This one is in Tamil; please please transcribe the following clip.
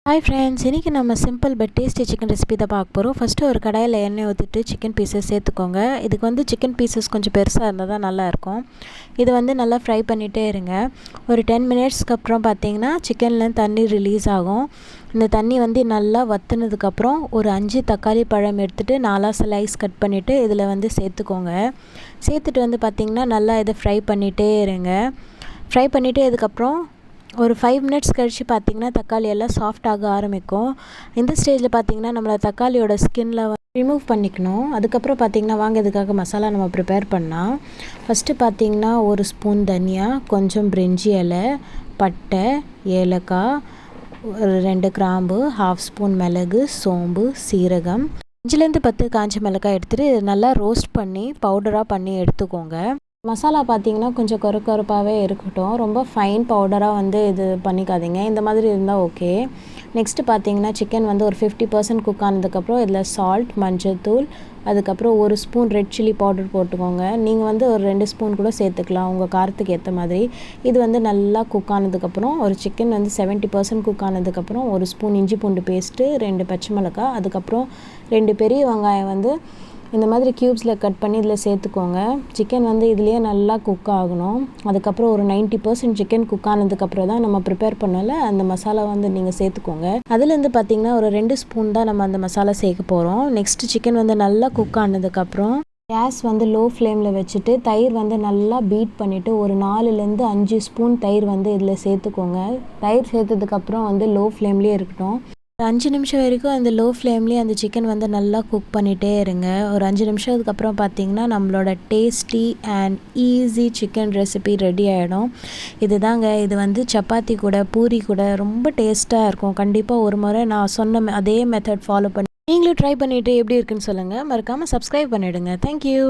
ஹாய் ஃப்ரெண்ட்ஸ், இன்றைக்கி நம்ம simple but tasty chicken recipe தான் பார்க்க போகிறோம். ஃபஸ்ட்டு ஒரு கடாயில் எண்ணெய் ஊற்றிட்டு சிக்கன் பீசஸ் சேர்த்துக்கோங்க. இதுக்கு வந்து சிக்கன் பீசஸ் கொஞ்சம் பெருசாக இருந்தால் தான் நல்லாயிருக்கும். இது வந்து நல்லா ஃப்ரை பண்ணிகிட்டே இருங்க. ஒரு 10 மினிட்ஸ்க்கு அப்புறம் பார்த்திங்கன்னா சிக்கன்லேருந்து தண்ணி ரிலீஸ் ஆகும். இந்த தண்ணி வந்து நல்லா வற்றினதுக்கப்புறம் ஒரு 5 தக்காளி பழம் எடுத்துகிட்டு 4 ஸ்லைஸ் கட் பண்ணிவிட்டு இதில் வந்து சேர்த்துக்கோங்க. சேர்த்துட்டு வந்து பார்த்திங்கன்னா நல்லா இதை ஃப்ரை பண்ணிகிட்டே இருங்க. ஃப்ரை பண்ணிவிட்டு இதுக்கப்புறம் ஒரு 5 மினிட்ஸ் கழித்து பார்த்திங்கன்னா தக்காளி எல்லாம் சாஃப்ட் ஆக ஆரம்பிக்கும். இந்த ஸ்டேஜில் பார்த்திங்கன்னா நம்மளை தக்காளியோட ஸ்கின்ல ரிமூவ் பண்ணிக்கணும். அதுக்கப்புறம் பார்த்திங்கன்னா வாங்க இதுக்காக மசாலா நம்ம ப்ரிப்பேர் பண்ணால். ஃபஸ்ட்டு பார்த்திங்கன்னா ஒரு ஸ்பூன் தனியா, கொஞ்சம் பிரிஞ்சி இலை, பட்டை, ஏலக்காய், ஒரு 2 கிராம்பு, 1/2 ஸ்பூன் மிளகு, சோம்பு, சீரகம், 5லேருந்து 10 காஞ்ச மிளகாய் எடுத்துகிட்டு நல்லா ரோஸ்ட் பண்ணி பவுடராக பண்ணி எடுத்துக்கோங்க. மசாலா பார்த்திங்கன்னா கொஞ்சம் கொரப்பாகவே இருக்கட்டும். ரொம்ப ஃபைன் பவுடராக வந்து இது பண்ணிக்காதீங்க. இந்த மாதிரி இருந்தால் ஓகே. நெக்ஸ்ட்டு பார்த்திங்கன்னா சிக்கன் வந்து ஒரு 50% குக் ஆனதுக்கப்புறம் இதில் சால்ட், மஞ்சள்தூள், அதுக்கப்புறம் ஒரு ஸ்பூன் ரெட் சில்லி பவுடர் போட்டுக்கோங்க. நீங்கள் வந்து ஒரு 2 ஸ்பூன் கூட சேர்த்துக்கலாம் உங்கள் காரத்துக்கு ஏற்ற மாதிரி. இது வந்து நல்லா குக் ஆனதுக்கப்புறம் ஒரு சிக்கன் வந்து 70% குக் ஆனதுக்கப்புறம் ஒரு ஸ்பூன் இஞ்சி பூண்டு பேஸ்ட்டு, 2 பச்சை மிளகாய், அதுக்கப்புறம் 2 பெரிய வெங்காயம் வந்து இந்த மாதிரி க்யூப்ஸில் கட் பண்ணி இதில் சேர்த்துக்கோங்க. சிக்கன் வந்து இதுலேயே நல்லா குக் ஆகணும். அதுக்கப்புறம் ஒரு 90% சிக்கன் குக் ஆனதுக்கப்புறம் தான் நம்ம ப்ரிப்பேர் பண்ணல அந்த மசாலா வந்து நீங்கள் சேர்த்துக்கோங்க. அதுலேருந்து பார்த்திங்கன்னா ஒரு 2 ஸ்பூன் தான் நம்ம அந்த மசாலா சேர்க்க போகிறோம். நெக்ஸ்ட்டு சிக்கன் வந்து நல்லா குக் ஆனதுக்கப்புறம் கேஸ் வந்து லோ ஃப்ளேமில் வச்சுட்டு தயிர் வந்து நல்லா பீட் பண்ணிவிட்டு ஒரு 4லேருந்து 5 ஸ்பூன் தயிர் வந்து இதில் சேர்த்துக்கோங்க. தயிர் சேர்த்ததுக்கப்புறம் வந்து லோ ஃப்ளேம்லேயே இருக்கட்டும். 5 நிமிஷம் வரைக்கும் அந்த லோ ஃப்ளேம்லேயே அந்த சிக்கன் வந்து நல்லா குக் பண்ணிகிட்டே இருங்க. ஒரு 5 நிமிஷத்துக்கு அப்புறம் பார்த்திங்கன்னா நம்மளோட tasty and easy chicken recipe ready ஆகிடும். இதுதாங்க. இது வந்து சப்பாத்தி கூட பூரி கூட ரொம்ப டேஸ்ட்டாக இருக்கும். கண்டிப்பாக ஒரு முறை நான் சொன்ன அதே மெத்தட் ஃபாலோ பண்ணி நீங்களும் ட்ரை பண்ணிவிட்டு எப்படி இருக்குன்னு சொல்லுங்கள். மறக்காமல் சப்ஸ்கிரைப் பண்ணிவிடுங்க. தேங்க்யூ.